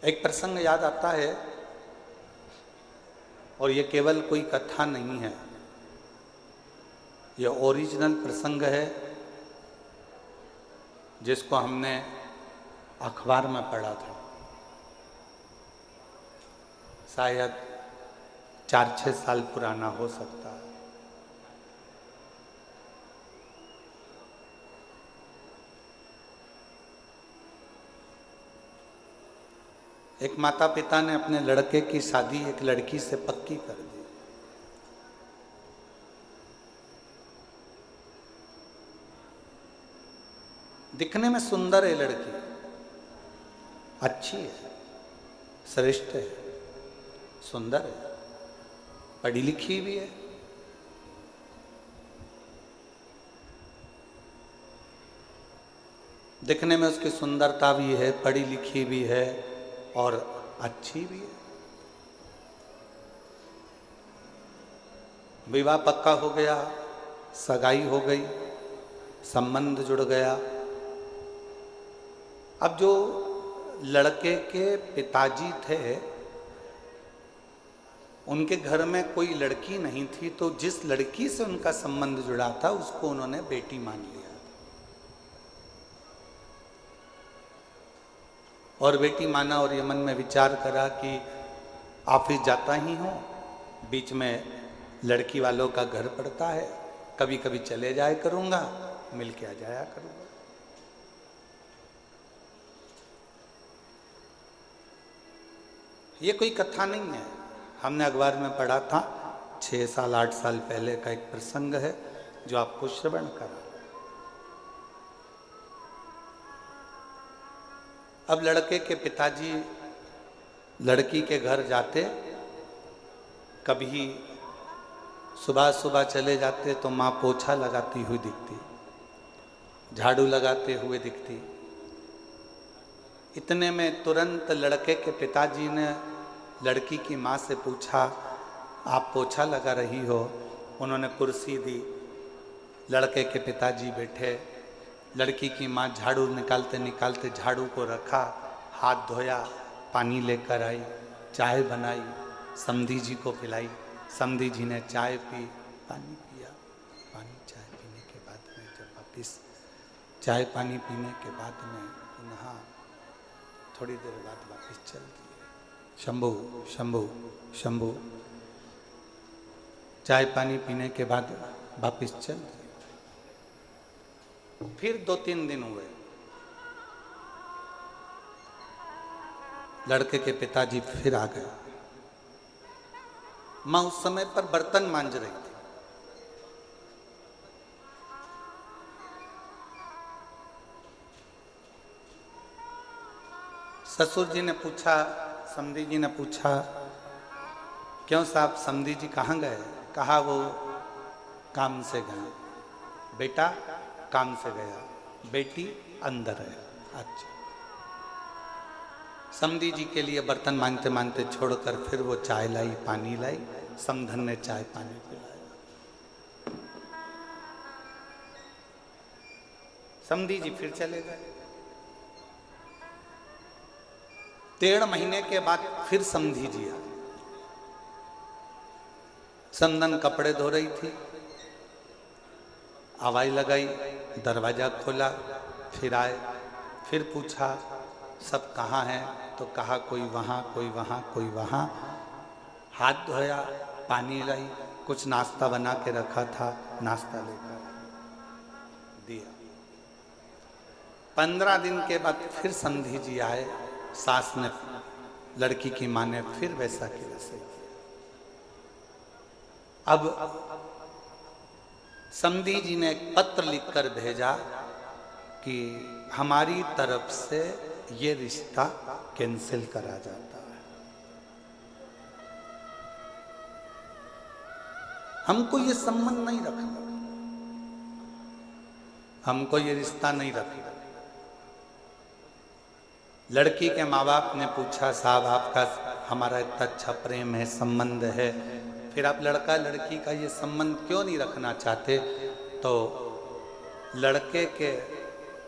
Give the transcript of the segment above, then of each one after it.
एक प्रसंग याद आता है, और ये केवल कोई कथा नहीं है, ये ओरिजिनल प्रसंग है जिसको हमने अखबार में पढ़ा था। शायद 4-6 साल पुराना हो सकता है। एक माता पिता ने अपने लड़के की शादी एक लड़की से पक्की कर दी। दिखने में सुंदर है लड़की, अच्छी है, श्रेष्ठ है, सुंदर है, पढ़ी लिखी भी है। दिखने में उसकी सुंदरता भी है, पढ़ी लिखी भी है और अच्छी भी है। विवाह पक्का हो गया, सगाई हो गई, संबंध जुड़ गया। अब जो लड़के के पिताजी थे, उनके घर में कोई लड़की नहीं थी, तो जिस लड़की से उनका संबंध जुड़ा था उसको उन्होंने बेटी मान लिया। और बेटी माना और ये मन में विचार करा कि ऑफिस जाता ही हूँ, बीच में लड़की वालों का घर पड़ता है, कभी कभी चले जाया करूँगा, मिल के आ जाया करूँगा। ये कोई कथा नहीं है, हमने अखबार में पढ़ा था। 6 साल 8 साल पहले का एक प्रसंग है जो आपको श्रवण करा। अब लड़के के पिताजी लड़की के घर जाते, कभी सुबह सुबह चले जाते तो माँ पोछा लगाती हुई दिखती, झाड़ू लगाते हुए दिखती। इतने में तुरंत लड़के के पिताजी ने लड़की की माँ से पूछा, आप पोछा लगा रही हो? उन्होंने कुर्सी दी, लड़के के पिताजी बैठे, लड़की की माँ झाड़ू निकालते निकालते झाड़ू को रखा, हाथ धोया, पानी लेकर आई, चाय बनाई, समधी जी को पिलाई। समधी जी ने चाय पी, पानी पिया। पानी चाय पीने के बाद में जब वापिस चाय पानी पीने के बाद में पुनः थोड़ी देर बाद वापिस चल दिए। शंभू शंभू शंभू। चाय पानी पीने के बाद वापिस चल दिए। फिर 2-3 दिन हुए, लड़के के पिताजी फिर आ गए। माँ उस समय पर बर्तन मांज रही थी। ससुर जी ने पूछा, समधी जी ने पूछा, क्यों साहब समधी जी कहाँ गए? कहा वो काम से गए। बेटा काम से गया, बेटी अंदर है। अच्छा। समधी जी के लिए बर्तन मांगते मांगते छोड़कर फिर वो चाय लाई, पानी लाई। समधन ने चाय पानी पिलाया। समधी जी फिर चले गए। 1.5 महीने के बाद फिर समधी जी आ। समधन कपड़े धो रही थी, आवाज लगाई, दरवाजा खोला, फिर आए, फिर पूछा सब कहाँ हैं? तो कहा कोई वहाँ, कोई वहाँ, कोई वहाँ। हाथ धोया, पानी लाई, कुछ नाश्ता बना के रखा था, नाश्ता लेकर दिया। 15 दिन के बाद फिर समधी जी आए। सास ने, लड़की की माँ ने फिर वैसा की वैसे किया। अब समधी जी ने एक पत्र लिखकर भेजा कि हमारी तरफ से ये रिश्ता कैंसिल करा जाता है, हमको ये संबंध नहीं रखना, हमको ये रिश्ता नहीं रखना। लड़की के माँ बाप ने पूछा, साहब आपका हमारा इतना अच्छा प्रेम है, संबंध है, फिर आप लड़का लड़की का ये संबंध क्यों नहीं रखना चाहते? तो लड़के के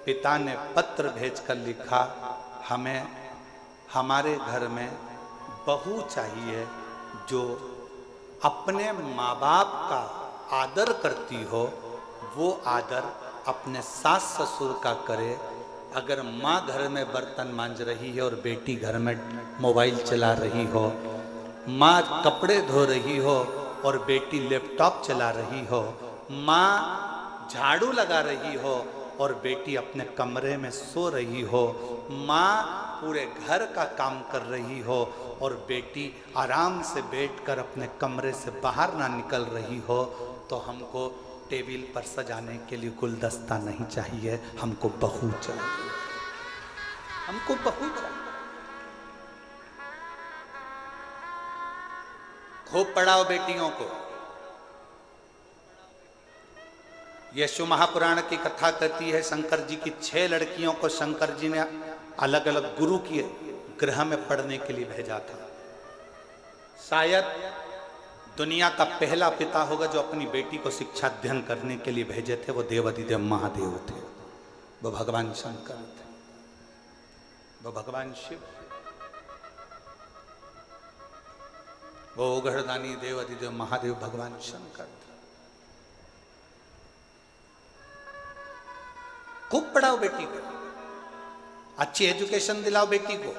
पिता ने पत्र भेजकर लिखा, हमें हमारे घर में बहू चाहिए जो अपने माँ बाप का आदर करती हो, वो आदर अपने सास ससुर का करे। अगर माँ घर में बर्तन मांज रही है और बेटी घर में मोबाइल चला रही हो, माँ कपड़े धो रही हो और बेटी लैपटॉप चला रही हो, माँ झाड़ू लगा रही हो और बेटी अपने कमरे में सो रही हो, माँ पूरे घर का काम कर रही हो और बेटी आराम से बैठकर अपने कमरे से बाहर ना निकल रही हो, तो हमको टेबल पर सजाने के लिए गुलदस्ता नहीं चाहिए, हमको बहू चाहिए, हमको बहू चाहिए। खूब पढ़ाओ बेटियों को। यशु महापुराण की कथा कहती है, शंकर जी की 6 लड़कियों को शंकर जी ने अलग अलग गुरु के गृह में पढ़ने के लिए भेजा था। शायद दुनिया का पहला पिता होगा जो अपनी बेटी को शिक्षा अध्ययन करने के लिए भेजे थे, वो देवाधिदेव महादेव थे, वो भगवान शंकर थे, वो भगवान शिव, वो ओघड़दानी देवाधिदेव महादेव भगवान शंकर थे। खूब पढ़ाओ बेटी को, अच्छी एजुकेशन दिलाओ बेटी को,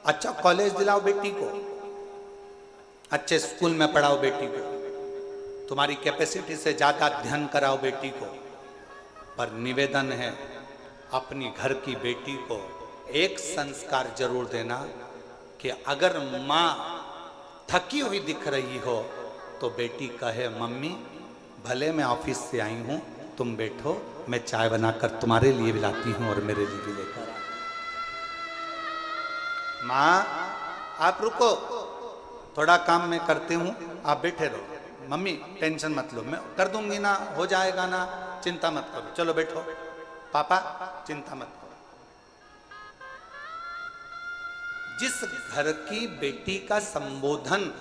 अच्छा कॉलेज दिलाओ बेटी को, अच्छे स्कूल में पढ़ाओ बेटी को, तुम्हारी कैपेसिटी से ज्यादा अध्ययन कराओ बेटी को। पर निवेदन है, अपनी घर की बेटी को एक संस्कार जरूर देना कि अगर माँ थकी हुई दिख रही हो तो बेटी कहे, मम्मी भले मैं ऑफिस से आई हूं, तुम बैठो, मैं चाय बनाकर तुम्हारे लिए भी लाती हूं और मेरे लिए भी लेकर आ। माँ आप रुको, थोड़ा काम मैं करती हूँ, आप बैठे रहो, मम्मी टेंशन मत लो, मैं कर दूंगी ना, हो जाएगा ना, चिंता मत करो, चलो बैठो, पापा चिंता मत करो। जिस घर की बेटी का संबोधन,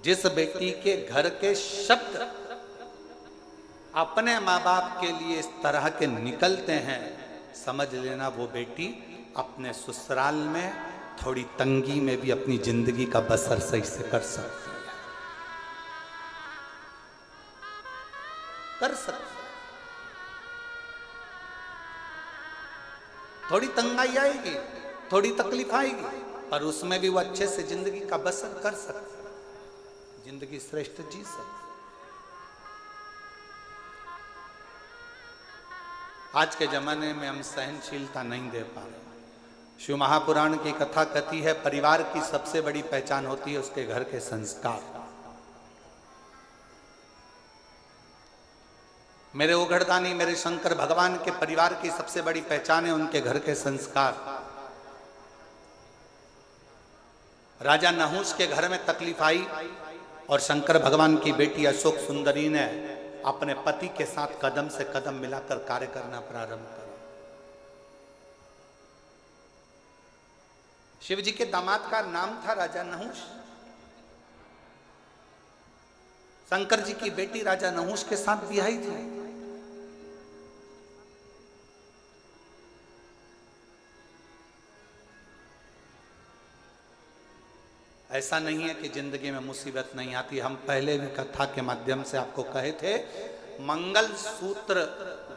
जिस बेटी के घर के शब्द अपने माँ बाप के लिए इस तरह के निकलते हैं, समझ लेना वो बेटी अपने ससुराल में थोड़ी तंगी में भी अपनी जिंदगी का बसर सही से कर सकती है, कर सकती है। थोड़ी तंगाई आएगी, थोड़ी तकलीफ आएगी, पर उसमें भी वो अच्छे से जिंदगी का बसर कर सकती है, जिंदगी श्रेष्ठ जी सकती। आज के जमाने में हम सहनशीलता नहीं दे पा रहे। शिव महापुराण की कथा कहती है, परिवार की सबसे बड़ी पहचान होती है उसके घर के संस्कार। मेरे ओघड़दानी, मेरे शंकर भगवान के परिवार की सबसे बड़ी पहचान है उनके घर के संस्कार। राजा नहुष के घर में तकलीफ आई और शंकर भगवान की बेटी अशोक सुंदरी ने अपने पति के साथ कदम से कदम मिलाकर कार्य करना प्रारंभ करा। शिव जी के दामाद का नाम था राजा नहुष। शंकर जी की बेटी राजा नहुष के साथ ब्याही थी। ऐसा नहीं है कि जिंदगी में मुसीबत नहीं आती। हम पहले भी कथा के माध्यम से आपको कहे थे, मंगल सूत्र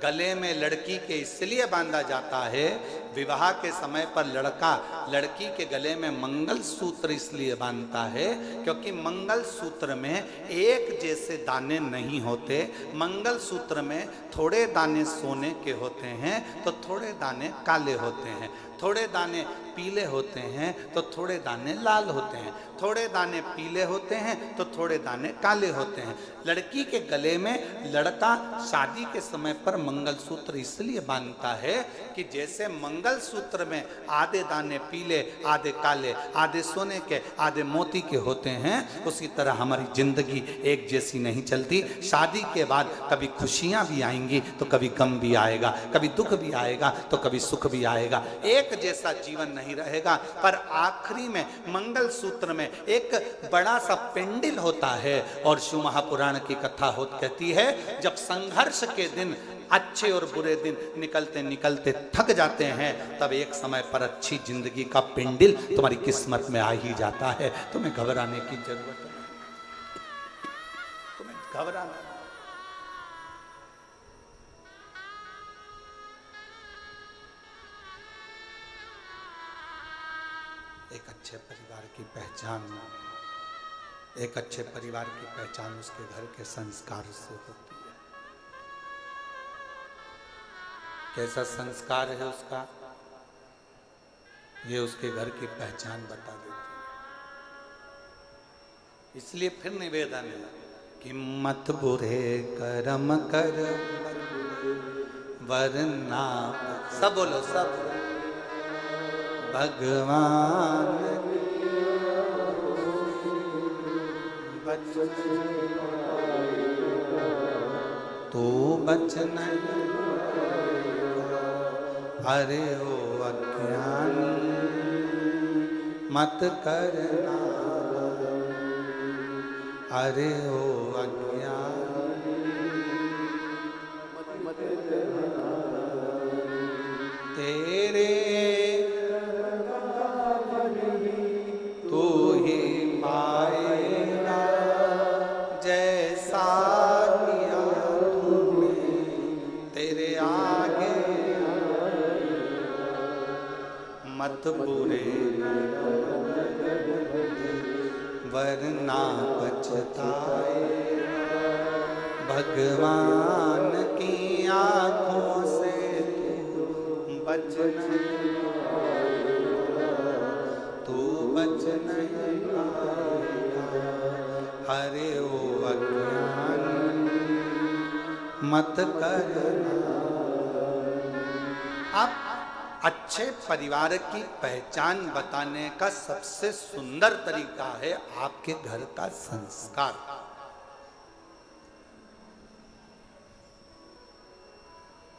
गले में लड़की के इसलिए बांधा जाता है, विवाह के समय पर लड़का लड़की के गले में मंगल सूत्र इसलिए बांधता है क्योंकि मंगल सूत्र में एक जैसे दाने नहीं होते। मंगल सूत्र में थोड़े दाने सोने के होते हैं तो थोड़े दाने काले होते हैं, थोड़े दाने पीले होते हैं तो थोड़े दाने लाल होते हैं, थोड़े दाने पीले होते हैं तो थोड़े दाने काले होते हैं। लड़की के गले में लड़का शादी के समय पर मंगलसूत्र इसलिए बांधता है कि जैसे मंगलसूत्र में आधे दाने पीले, आधे काले, आधे सोने के, आधे मोती के होते हैं, उसी तरह हमारी जिंदगी एक जैसी नहीं चलती। शादी के बाद कभी खुशियां भी आएंगी तो कभी गम भी आएगा, कभी दुख भी आएगा तो कभी सुख भी आएगा। एक जैसा जीवन नहीं रहेगा। पर आखिरी में मंगलसूत्र में एक बड़ा सा पेंडिल होता है और शिव महापुराण की कथा कहती है, जब संघर्ष के दिन अच्छे और बुरे दिन निकलते निकलते थक जाते हैं, तब एक समय पर अच्छी जिंदगी का पिंडिल तुम्हारी किस्मत में आ ही जाता है। तुम्हें घबराने की जरूरत नहीं, तुम्हें घबराना। एक अच्छे परिवार की पहचान, एक अच्छे परिवार की पहचान उसके घर के संस्कार से होती है। कैसा संस्कार है उसका, ये उसके घर की पहचान बता देती है। इसलिए फिर निवेदन है कि मत बुरे कर्म कर वरना, सब बोलो सब, भगवान तू बच नहीं, अरे ओ अज्ञानी मत करना, अरे ओ अज्ञानी तेरे तू ही पाएगा जैसा किया तूने, तेरे आगे मत बुरे वरना पछताए, भगवान की आंखों से बच नहीं, तू बच नहीं पाएगा, अरे ओ अज्ञानी मत करना। आप अच्छे परिवार की पहचान बताने का सबसे सुंदर तरीका है आपके घर का संस्कार।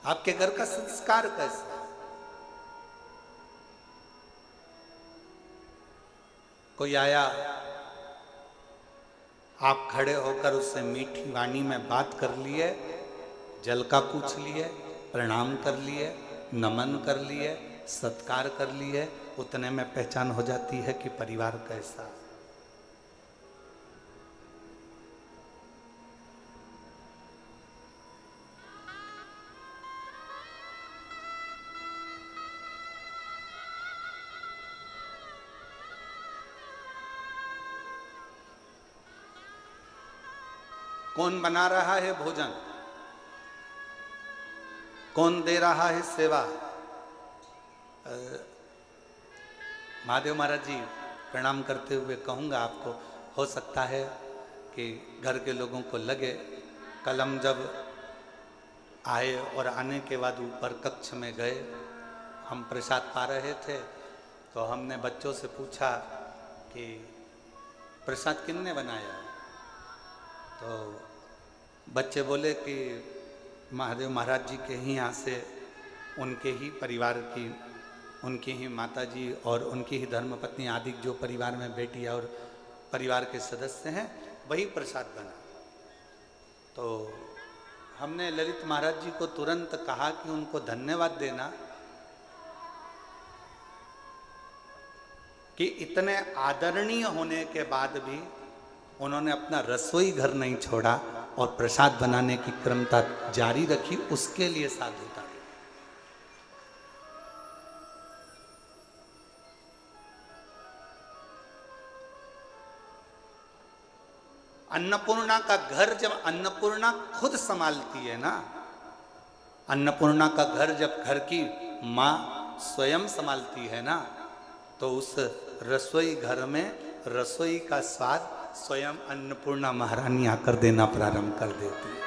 आपके घर का संस्कार कैसा? कोई आया, आप खड़े होकर उससे मीठी वाणी में बात कर लिए, जल का पूछ लिए, प्रणाम कर लिए, नमन कर लिए, सत्कार कर लिए, उतने में पहचान हो जाती है कि परिवार कैसा। कौन बना रहा है भोजन, कौन दे रहा है सेवा? महादेव महाराज जी प्रणाम करते हुए कहूँगा आपको, हो सकता है कि घर के लोगों को लगे, कल हम जब आए और आने के बाद ऊपर कक्ष में गए, हम प्रसाद पा रहे थे, तो हमने बच्चों से पूछा कि प्रसाद किसने बनाया? तो बच्चे बोले कि महादेव महाराज जी के ही यहाँ से, उनके ही परिवार की, उनकी ही माता जी और उनकी ही धर्मपत्नी आदि जो परिवार में बेटी और परिवार के सदस्य हैं, वही प्रसाद बना। तो हमने ललित महाराज जी को तुरंत कहा कि उनको धन्यवाद देना कि इतने आदरणीय होने के बाद भी उन्होंने अपना रसोई घर नहीं छोड़ा और प्रसाद बनाने की क्रमता जारी रखी, उसके लिए साधुता। अन्नपूर्णा का घर जब अन्नपूर्णा खुद संभालती है ना, अन्नपूर्णा का घर जब घर की माँ स्वयं संभालती है ना, तो उस रसोई घर में रसोई का स्वाद स्वयं अन्नपूर्णा महारानी आकर देना प्रारंभ कर देती है,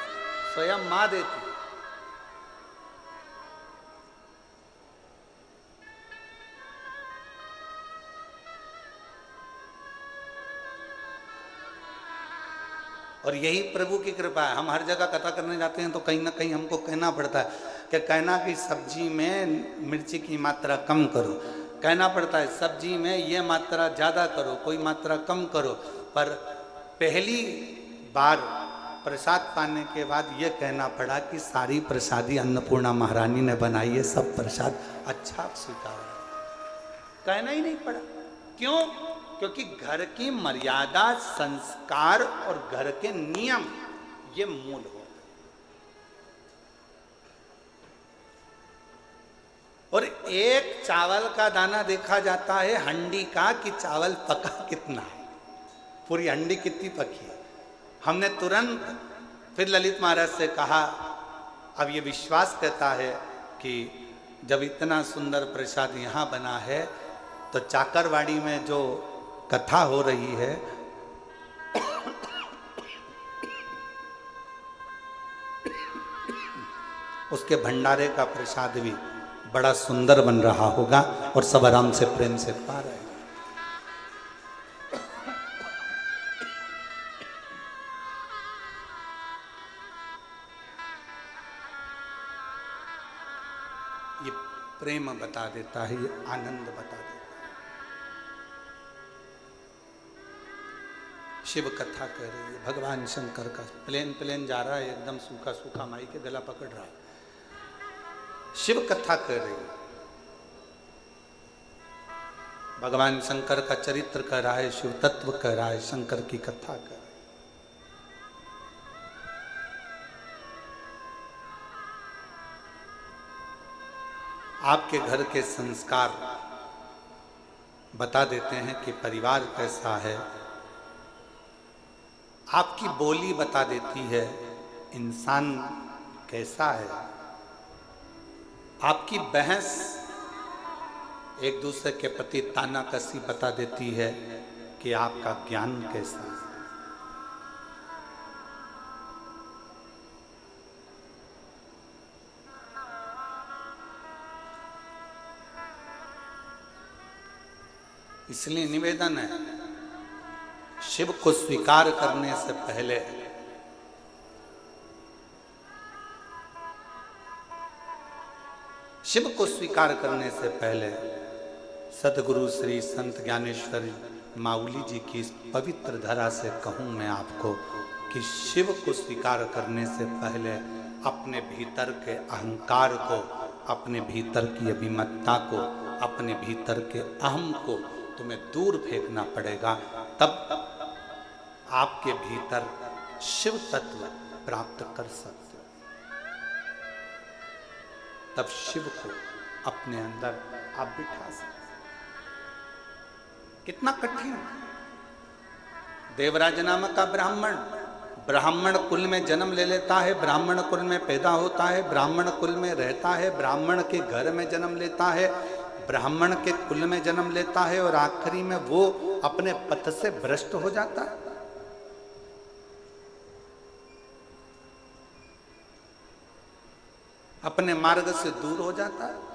स्वयं माँ देती है। और यही प्रभु की कृपा है। हम हर जगह कथा करने जाते हैं तो कहीं ना कहीं हमको कहना पड़ता है कि कहना कि सब्जी में मिर्ची की मात्रा कम करो, कहना पड़ता है सब्जी में ये मात्रा ज़्यादा करो, कोई मात्रा कम करो। पर पहली बार प्रसाद पाने के बाद ये कहना पड़ा कि सारी प्रसादी अन्नपूर्णा महारानी ने बनाई है, सब प्रसाद अच्छा स्वीकार। कहना ही नहीं पड़ा। क्यों? क्योंकि घर की मर्यादा, संस्कार और घर के नियम ये मूल हो। और एक चावल का दाना देखा जाता है हंडी का कि चावल पका कितना है, पूरी हंडी कितनी पकी है। हमने तुरंत फिर ललित महाराज से कहा, अब ये विश्वास कहता है कि जब इतना सुंदर प्रसाद यहाँ बना है तो चाकरवाड़ी में जो कथा हो रही है उसके भंडारे का प्रसाद भी बड़ा सुंदर बन रहा होगा और सब आराम से प्रेम से पा रहे हैं। ये प्रेम बता देता है, ये आनंद बता देता है। शिव कथा कह रही है, भगवान शंकर का प्लेन जा रहा है, एकदम सूखा सूखा माई के गला पकड़ रहा है। शिव कथा कह रही है, भगवान शंकर का चरित्र कह रहा है, शिव तत्व कह रहा है, शंकर की कथा कह रहा है। आपके घर के संस्कार बता देते हैं कि परिवार कैसा है। आपकी बोली बता देती है इंसान कैसा है। आपकी बहस एक दूसरे के प्रति तानाकसी बता देती है कि आपका ज्ञान कैसा है। इसलिए निवेदन है, शिव को स्वीकार करने से पहले शिव को स्वीकार करने से पहले सदगुरु श्री संत ज्ञानेश्वर माउली जी की इस पवित्र धरा से कहूं मैं आपको कि शिव को स्वीकार करने से पहले अपने भीतर के अहंकार को, अपने भीतर की अभिमतता को, अपने भीतर के अहम को तुम्हें दूर फेंकना पड़ेगा। तब आपके भीतर शिव तत्व प्राप्त कर सकते हो। तब शिव को अपने अंदर आप बिठा सकते। कितना कठिन। देवराज नामक का ब्राह्मण कुल में जन्म ले लेता है, ब्राह्मण कुल में पैदा होता है, ब्राह्मण कुल में रहता है, ब्राह्मण के घर में जन्म लेता है, ब्राह्मण के कुल में जन्म लेता है और आखिरी में वो अपने पथ से भ्रष्ट हो जाता है। अपने मार्ग से दूर हो जाता है।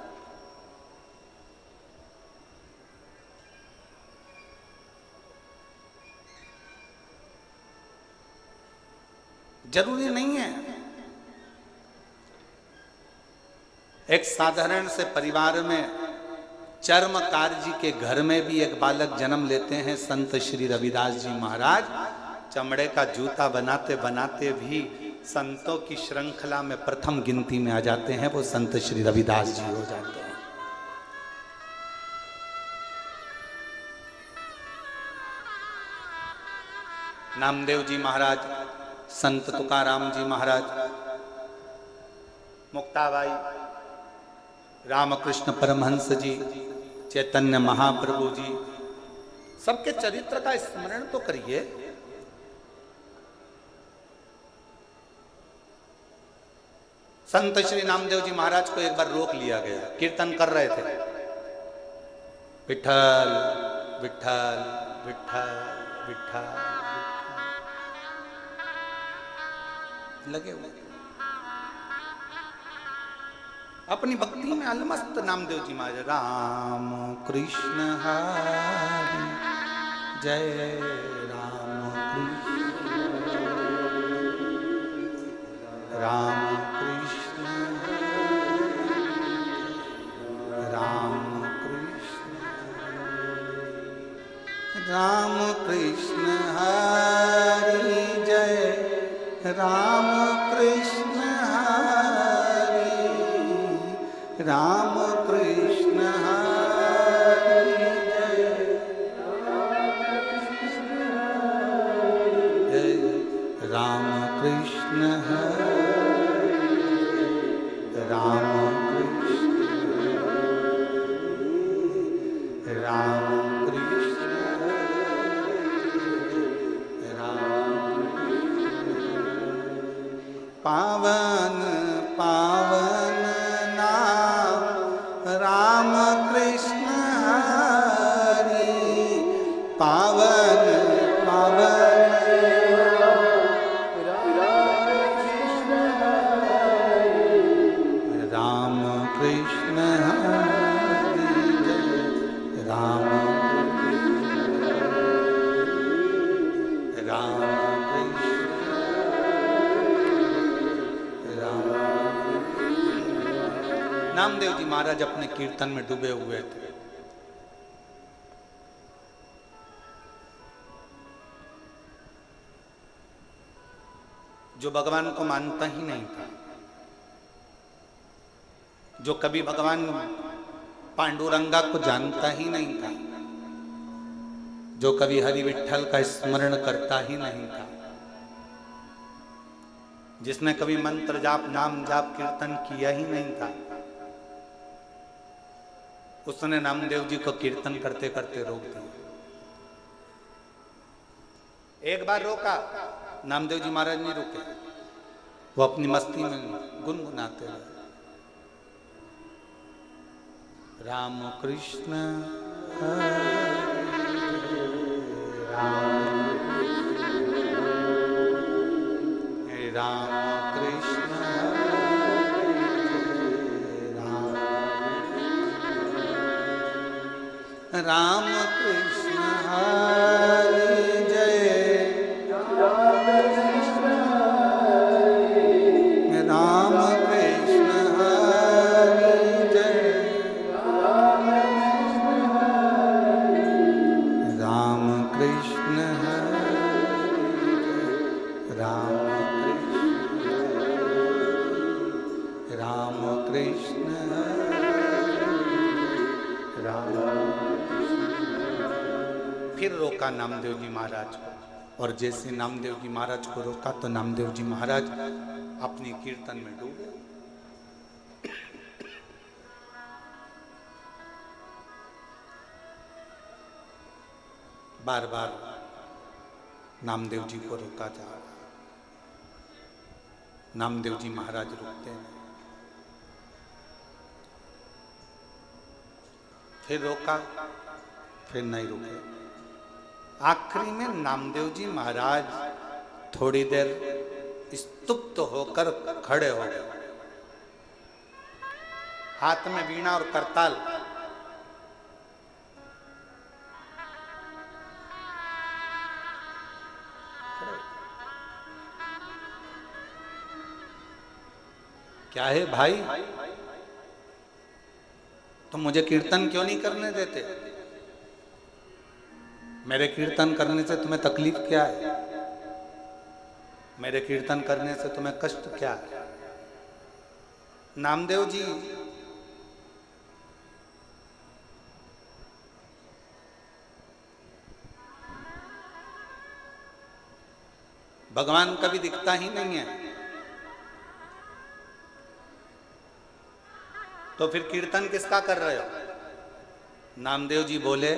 जरूरी नहीं है। एक साधारण से परिवार में चर्मकार जी के घर में भी एक बालक जन्म लेते हैं। संत श्री रविदास जी महाराज चमड़े का जूता बनाते बनाते भी संतों की श्रृंखला में प्रथम गिनती में आ जाते हैं। वो संत श्री रविदास जी हो जाते हैं। नामदेव जी महाराज, संत तुकाराम जी महाराज, मुक्ताबाई, रामकृष्ण परमहंस जी, चैतन्य महाप्रभु जी, सबके चरित्र का स्मरण तो करिए। संत श्री नामदेव जी महाराज को एक बार रोक लिया गया, कीर्तन कर रहे थे, विठल विठल विठल विठल लगे हुए अपनी भक्ति में अलमस्त। नामदेव जी महाराज राम कृष्ण हरि जय राम कृष्ण राम कृष्ण राम कृष्ण राम कृष्ण हरि जय राम कृष्ण हरि, राम कृष्ण हरि जय, राम कृष्ण हरि, राम कृष्ण, राम कृष्ण, राम पावन पावन नाम राम कृष्ण हरि, पावन पावन राम कृष्ण हरि जय, राम राम कृष्ण राम। नामदेव जी महाराज अपने कीर्तन में डूबे हुए थे। जो भगवान को मानता ही नहीं था, जो कभी भगवान पांडुरंगा को जानता ही नहीं था, जो कभी हरि विठ्ठल का स्मरण करता ही नहीं था, जिसने कभी मंत्र जाप नाम जाप कीर्तन किया ही नहीं था, उसने नामदेव जी को कीर्तन करते करते रोक दिया। एक बार रोका, नामदेव जी महाराज नहीं रुके, वो अपनी मस्ती में गुनगुनाते रहे, राम कृष्ण राम कृष्ण राम, राम कृष्ण हरि जय, राम कृष्ण हरि जय, राम कृष्ण हरि राम कृष्ण राम। फिर रोका नामदेव जी महाराज को, और जैसे नामदेव जी महाराज को रोका तो नामदेव जी महाराज अपनी कीर्तन में डूबे। बार बार नामदेव जी को रोका जा रहा, नामदेव जी महाराज रुकते हैं। फिर रोका, फिर नहीं रुके। आखिरी में नामदेव जी महाराज थोड़ी देर स्तुप्त होकर खड़े हो गए, हाथ में वीणा और करताल। क्या है भाई, तुम मुझे कीर्तन क्यों नहीं करने देते? मेरे कीर्तन करने से तुम्हें तकलीफ क्या है? मेरे कीर्तन करने से तुम्हें कष्ट क्या है? नामदेव जी भगवान कभी दिखता ही नहीं है, तो फिर कीर्तन किसका कर रहे हो? नामदेव जी बोले,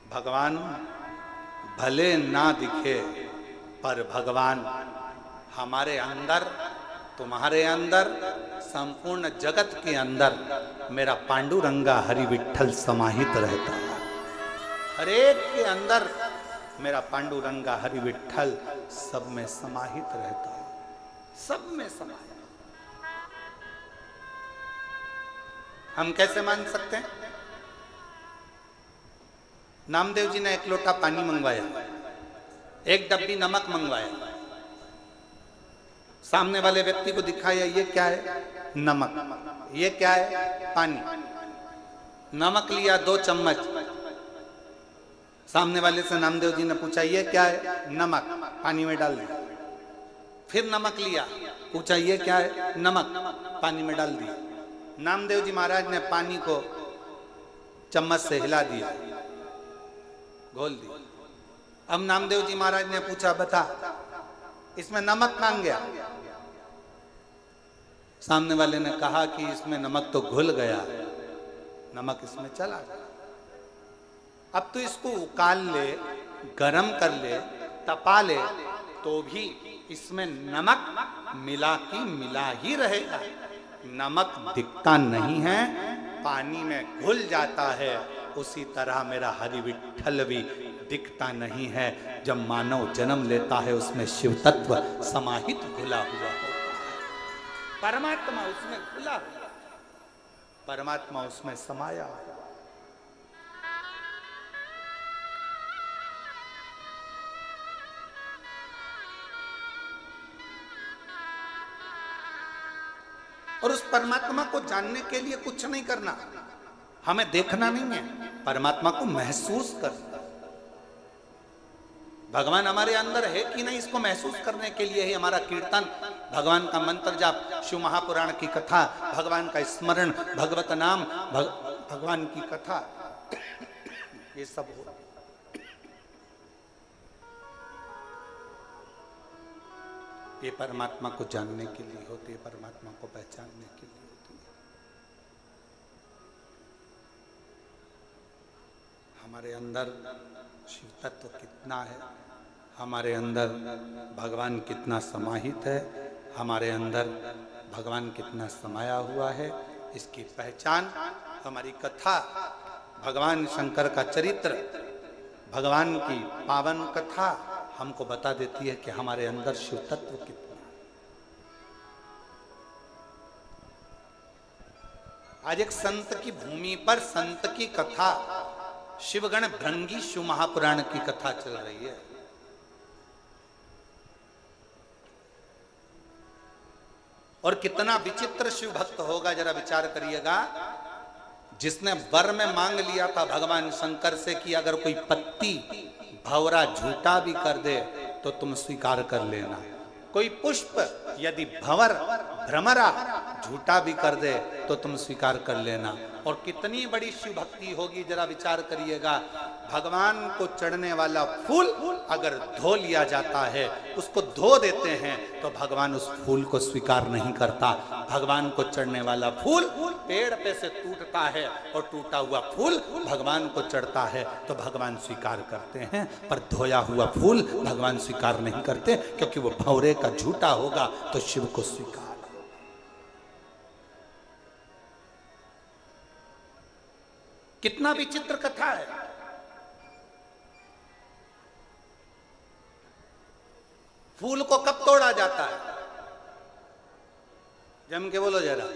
भगवान भले ना दिखे पर भगवान हमारे अंदर, तुम्हारे अंदर, संपूर्ण जगत के अंदर मेरा पांडुरंगा हरि विठ्ठल समाहित रहता है। हरेक के अंदर मेरा पांडुरंगा हरि विठ्ठल सब में समाहित रहता है, सब में समाहित। हम कैसे मान सकते हैं? नामदेव जी ने एक लोटा पानी मंगवाया, एक डब्बी नमक मंगवाया, सामने वाले व्यक्ति को दिखाया, ये क्या है? नमक। ये क्या है? पानी। नमक लिया 2 चम्मच, सामने वाले से नामदेव जी ने पूछा ये क्या है? नमक। पानी में डाल दिया। फिर नमक लिया, पूछा ये क्या है? नमक। पानी में डाल दिया। नामदेव जी महाराज ने पानी को चम्मच से हिला दिया, घोल दिया। अब नामदेव जी महाराज ने पूछा बता इसमें नमक कहां गया? सामने वाले ने कहा कि इसमें नमक तो घुल गया, नमक इसमें चला गया। अब तो इसको उकाल ले, गरम कर ले, तपा ले, तो भी इसमें नमक मिला की मिला ही रहेगा। नमक दिखता नहीं है, पानी में घुल जाता है। उसी तरह मेरा हरि विठ्ठल भी दिखता नहीं है। जब मानव जन्म लेता है उसमें शिव तत्व समाहित घुला हुआ होता है। परमात्मा उसमें घुला हुआ, परमात्मा उसमें समाया हुआ। और उस परमात्मा को जानने के लिए कुछ नहीं करना, हमें देखना नहीं है, परमात्मा को महसूस करना। भगवान हमारे अंदर है कि नहीं, इसको महसूस करने के लिए ही हमारा कीर्तन, भगवान का मंत्र जाप, शिव महापुराण की कथा, भगवान का स्मरण, भगवत नाम, भगवान की कथा, ये सब हो। ये परमात्मा को जानने के लिए होती है, परमात्मा को पहचानने के लिए होती है। हमारे अंदर शिव तत्व कितना है, हमारे अंदर भगवान कितना समाहित है, हमारे अंदर भगवान कितना समाया हुआ है, इसकी पहचान हमारी कथा, भगवान शंकर का चरित्र, भगवान की पावन कथा हमको बता देती है कि हमारे अंदर शिव तत्व कितना है। आज एक संत की भूमि पर संत की कथा, शिवगण भृंगी शिव महापुराण की कथा चल रही है। और कितना विचित्र शिव भक्त होगा, जरा विचार करिएगा, जिसने वर में मांग लिया था भगवान शंकर से कि अगर कोई पत्ती भंवरा झूठा भी कर दे तो तुम स्वीकार कर लेना, कोई पुष्प यदि भंवर भ्रमरा झूठा भी कर दे तो तुम स्वीकार कर लेना। और कितनी बड़ी शिव भक्ति होगी, जरा विचार करिएगा। भगवान को चढ़ने वाला फूल अगर धो लिया जाता है, उसको धो देते हैं, तो भगवान उस फूल को स्वीकार नहीं करता। भगवान को चढ़ने वाला फूल पेड़ पे से टूटता है और टूटा हुआ फूल भगवान को चढ़ता है तो भगवान स्वीकार करते हैं, पर धोया हुआ फूल भगवान स्वीकार नहीं करते, क्योंकि वो भंवरे का झूठा होगा तो शिव को स्वीकार। कितना विचित्र कथा है। फूल को कब तोड़ा जाता है? जम के बोलो जरा।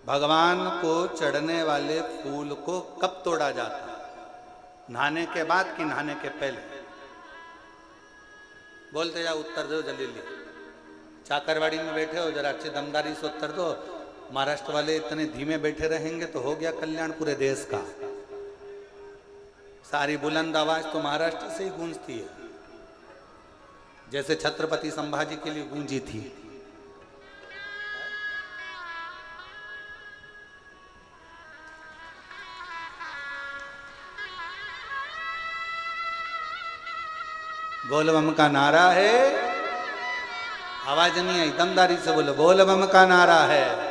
भगवान को चढ़ने वाले फूल को कब तोड़ा जाता है? नहाने के बाद कि नहाने के पहले? बोलते जाओ, उत्तर दो जल्दी। चाकरवाड़ी में बैठे हो, जरा अच्छे दमदारी से उत्तर दो। महाराष्ट्र वाले इतने धीमे बैठे रहेंगे तो हो गया कल्याण पूरे देश का। सारी बुलंद आवाज तो महाराष्ट्र से ही गूंजती है, जैसे छत्रपति संभाजी के लिए गूंजी थी। बोल बम का नारा है, आवाज नहीं आई, दमदारी से बोलो, बोल बम का नारा है,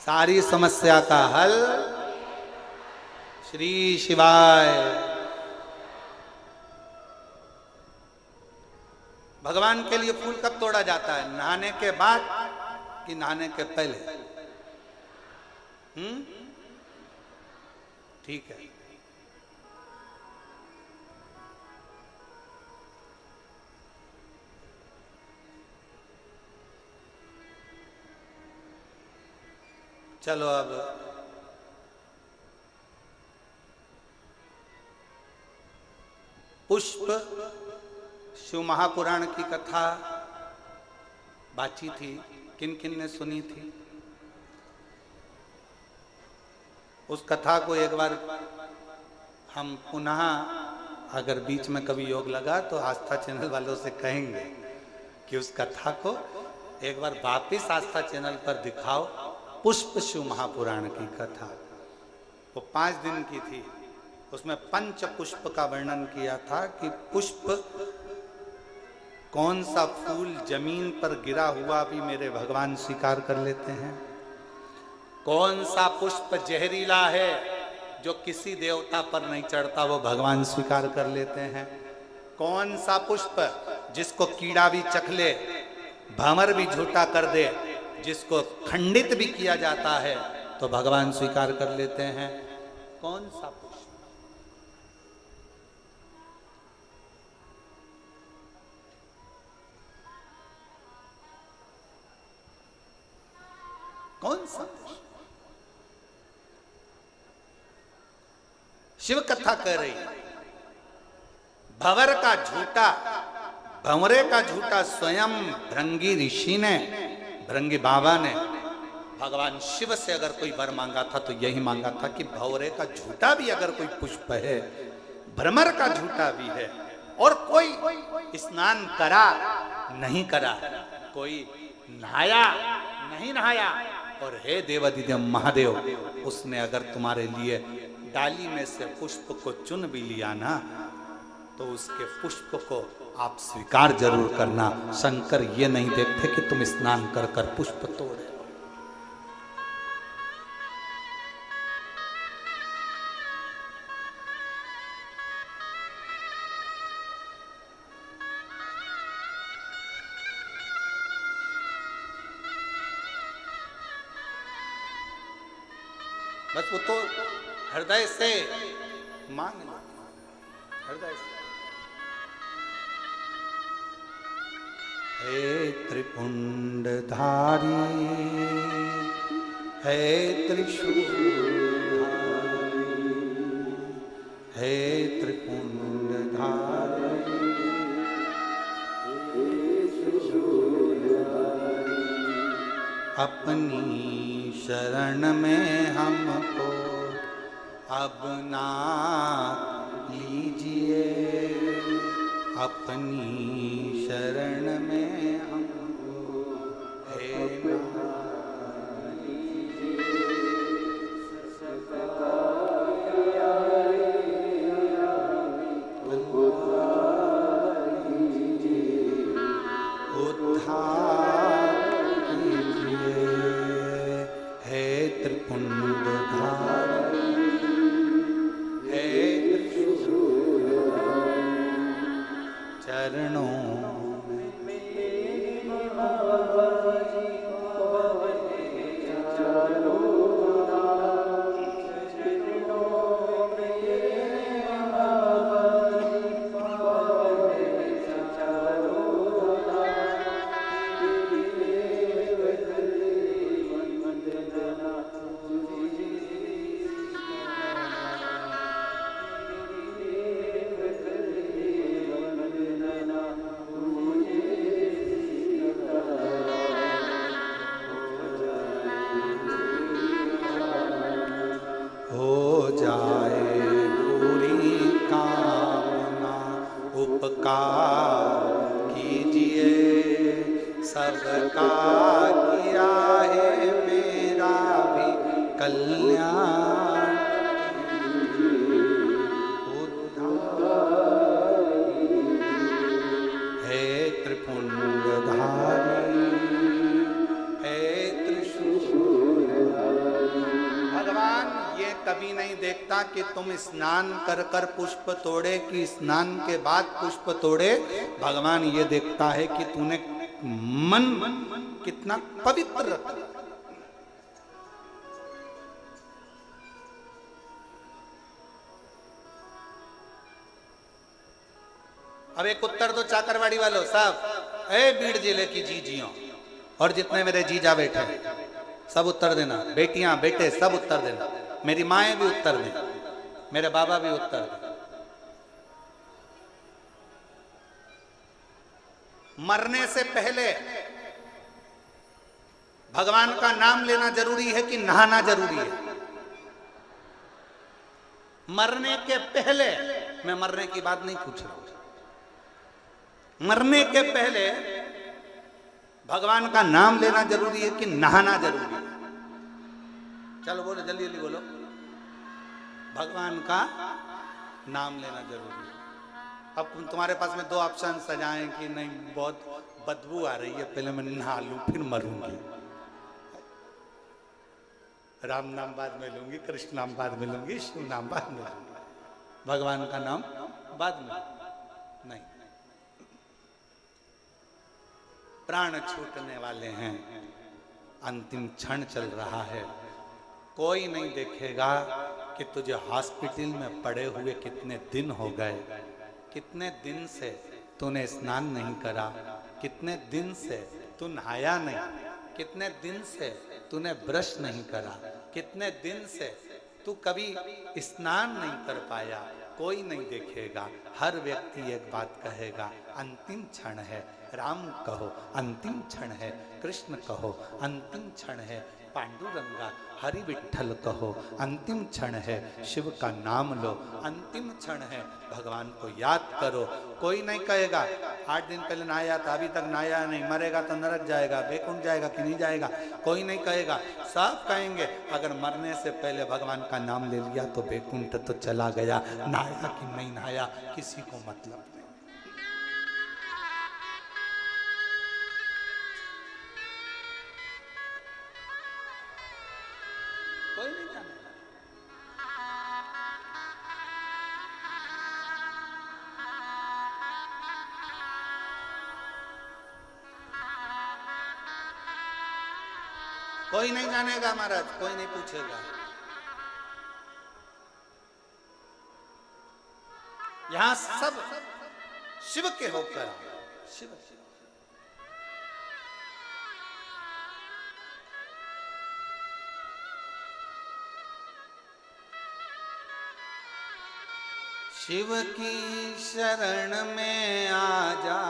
सारी समस्या का हल श्री शिवाय। भगवान के लिए फूल कब तोड़ा जाता है? नहाने के बाद कि नहाने के पहले? ठीक है। चलो अब पुष्प शिव महापुराण की कथा बाची थी, किन किन ने सुनी थी? उस कथा को एक बार हम पुनः अगर बीच में कभी योग लगा तो आस्था चैनल वालों से कहेंगे कि उस कथा को एक बार वापिस आस्था चैनल पर दिखाओ। पुष्प शिव महापुराण की कथा वो 5 दिन की थी। उसमें पंच पुष्प का वर्णन किया था कि पुष्प, कौन सा फूल जमीन पर गिरा हुआ भी मेरे भगवान स्वीकार कर लेते हैं, कौन सा पुष्प जहरीला है जो किसी देवता पर नहीं चढ़ता वो भगवान स्वीकार कर लेते हैं, कौन सा पुष्प जिसको कीड़ा भी चख ले, भंवर भी झूठा कर दे, जिसको खंडित भी किया जाता है तो भगवान स्वीकार कर लेते हैं। कौन सा पुष्प? कौन सा पुष्प? शिव कथा कह रही भंवर का झूठा, भंवरे का झूठा स्वयं भृंगी ऋषि ने, भृंगी बाबा ने भगवान शिव से अगर कोई वर मांगा था तो यही मांगा था कि भंवरे का झूठा भी अगर कोई पुष्प है, भ्रमर का झूठा भी है, और कोई स्नान करा नहीं करा, कोई नहाया नहीं नहाया, और हे देवादिदेव महादेव, उसने अगर तुम्हारे लिए डाली में से पुष्प को चुन भी लिया ना तो उसके पुष्प को आप स्वीकार जरूर करना। शंकर ये नहीं देखते कि तुम स्नान कर कर पुष्प तोड़े। बस वो तो हृदय से मांग लो, हृदय से। हे त्रिपुंडधारी, हे त्रिशूलधारी, हे त्रिपुंडधारी, अपनी शरण में हमको अब ना लीजिए, अपनी शरण में हमको हे ना लीजिए, उद्धार कीजिए, हे त्रिपुंडधारी, चरणों कीजिए, सबका किया है मेरा भी कल्याण, हे त्रिपुंडधारी, हे त्रिशूलधारी। भगवान ये कभी नहीं देखता कि तुम स्नान कर कर पुष्प तोड़े कि स्नान के बाद पुष्प तोड़े। भगवान ये देखता है कि तूने मन कितना पवित्र रखा। अब एक उत्तर दो चाकरवाड़ी वालों साहब, ए बीड़ जिले की जीजियों और जितने मेरे जीजा बैठे सब उत्तर देना, बेटियां बेटे सब उत्तर देना, मेरी माएँ भी उत्तर दें, मेरे बाबा भी उत्तर दें। मरने से पहले भगवान का नाम लेना जरूरी है कि नहाना जरूरी है? मरने के पहले, मैं मरने की बात नहीं पूछ रहा हूं, मरने के पहले भगवान का नाम लेना जरूरी है कि नहाना जरूरी है? चलो बोलो, जल्दी जल्दी बोलो। भगवान का नाम लेना जरूरी है। अब तुम्हारे पास में दो ऑप्शन सजाएं कि नहीं बहुत बदबू आ रही है, पहले मैं नहा लूं फिर मरूंगी, राम नाम बाद में लूंगी, कृष्ण नाम बाद में लूंगी, शिव नाम बाद में लूंगी, भगवान का नाम बाद में नहीं। प्राण छूटने वाले हैं, अंतिम क्षण चल रहा है, कोई नहीं देखेगा कि तुझे हॉस्पिटल में पड़े हुए कितने दिन हो गए, कितने दिन से तूने स्नान नहीं करा, कितने दिन से तू नहाया नहीं, कितने दिन से तूने ब्रश नहीं करा, कितने दिन से तू कभी स्नान नहीं कर पाया, कोई नहीं देखेगा। हर व्यक्ति एक बात कहेगा, अंतिम क्षण है, राम कहो अंतिम क्षण है, कृष्ण कहो अंतिम क्षण है, पांडुरंगा हरि विठ्ठल कहो अंतिम क्षण है, शिव का नाम लो अंतिम क्षण है, भगवान को याद करो। कोई नहीं कहेगा 8 दिन पहले नहाया था अभी तक नहाया नहीं, मरेगा तो नरक जाएगा, बैकुंठ जाएगा कि नहीं जाएगा, कोई नहीं कहेगा। सब कहेंगे अगर मरने से पहले भगवान का नाम ले लिया तो बैकुंठ तो चला गया, नहाया कि नहीं नहाया किसी को मतलब नहीं। कोई नहीं जानेगा। कोई नहीं जानेगा महाराज, कोई नहीं पूछेगा। यहां सब शिव के होकर शिव शिव की शरण में आ जा,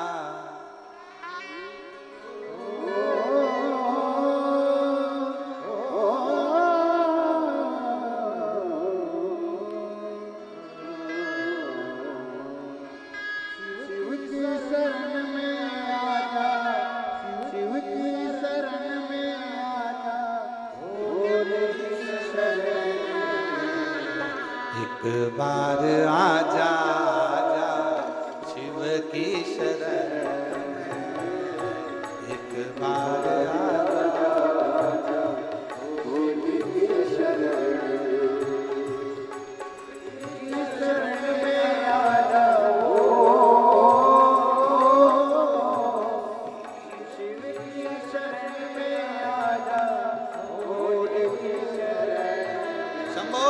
एक बार आजा आजा शिव की शरण, एक बार आजा शिव की शरण में आजा, शिव की शरण में आजा, शंभो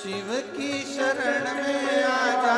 शिव की शरण में आजा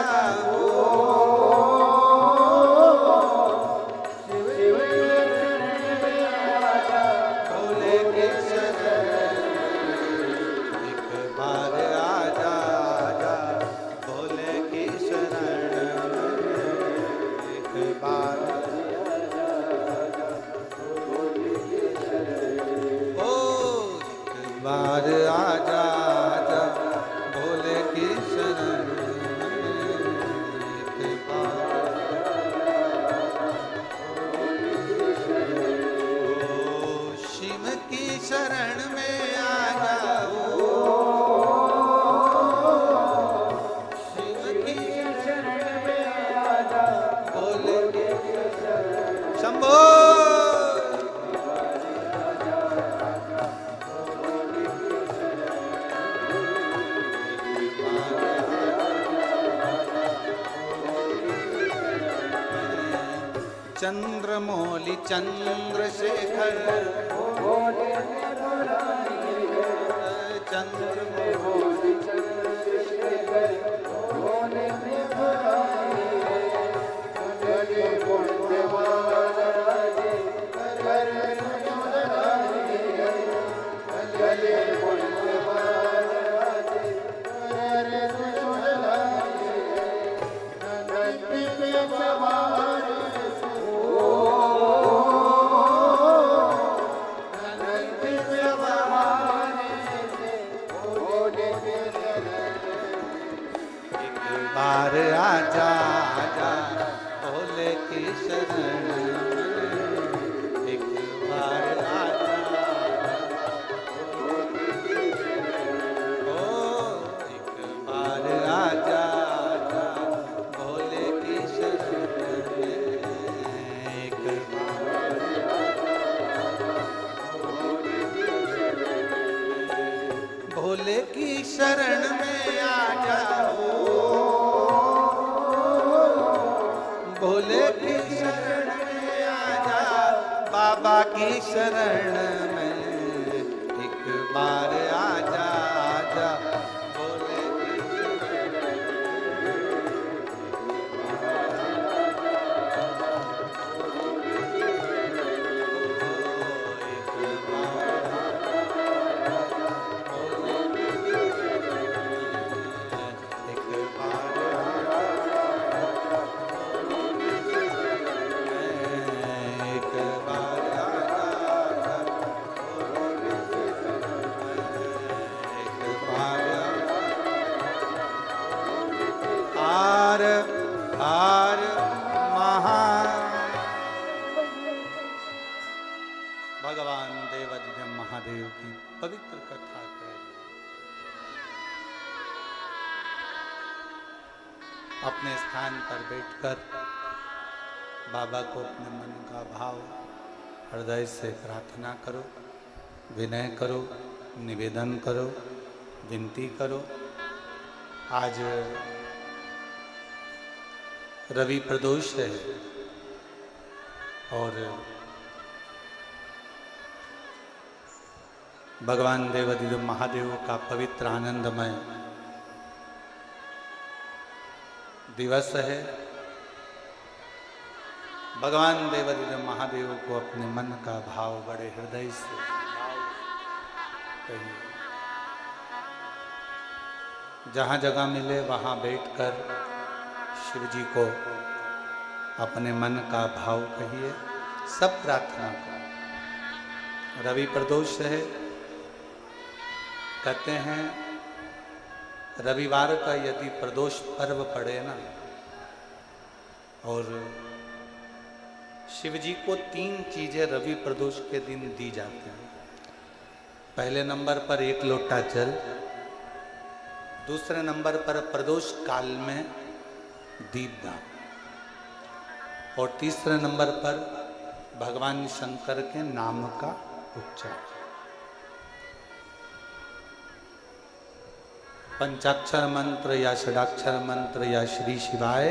चंद्रमौली चंद्रशेखर चंद्रमौली चंद्रशेखर आजा आजा भोले की शरण एक बार आजा ओ एक बार आजा आजा भोले की शरण एक बार भोले की शरण में आ जाओ भोले की शरण में आजा बाबा की शरण में एक बार आजा आजा भोले की शरण आर महा भगवान देवाधिदेव महादेव की पवित्र कथा करें। अपने स्थान पर बैठकर बाबा को अपने मन का भाव हृदय से प्रार्थना करो, विनय करो, निवेदन करो, विनती करो। आज रवि प्रदोष है और भगवान देवाधिदेव महादेव का पवित्र आनंदमय दिवस है। भगवान देवाधिदेव महादेव को अपने मन का भाव बड़े हृदय से कहिए। जहाँ जगह मिले वहाँ बैठकर शिव जी को अपने मन का भाव कहिए, सब प्रार्थना करो। रवि प्रदोष है, कहते हैं रविवार का यदि प्रदोष पर्व पड़े ना, और शिव जी को 3 चीजें रवि प्रदोष के दिन दी जाती हैं। पहले नंबर पर 1 लोटा जल, दूसरे नंबर पर प्रदोष काल में दीपदान, और तीसरे नंबर पर भगवान शंकर के नाम का उच्चारण। पंचाक्षर मंत्र या षडाक्षर मंत्र या श्री शिवाय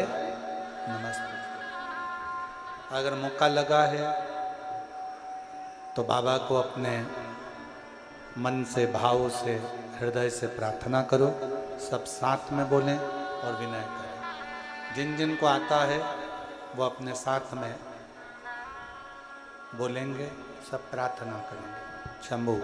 नमस्ते। अगर मौका लगा है तो बाबा को अपने मन से, भाव से, हृदय से प्रार्थना करो। सब साथ में बोलें और विनय करें। जिन जिन को आता है वो अपने साथ में बोलेंगे, सब प्रार्थना करेंगे। शंभू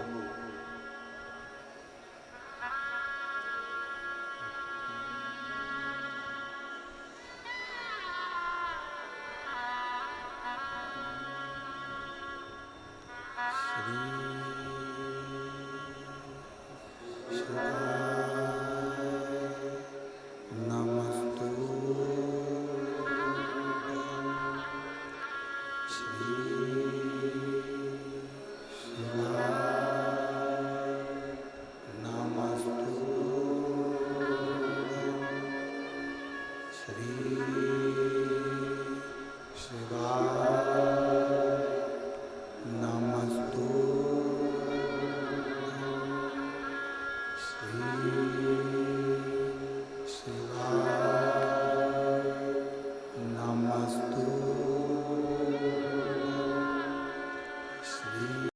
शिवाय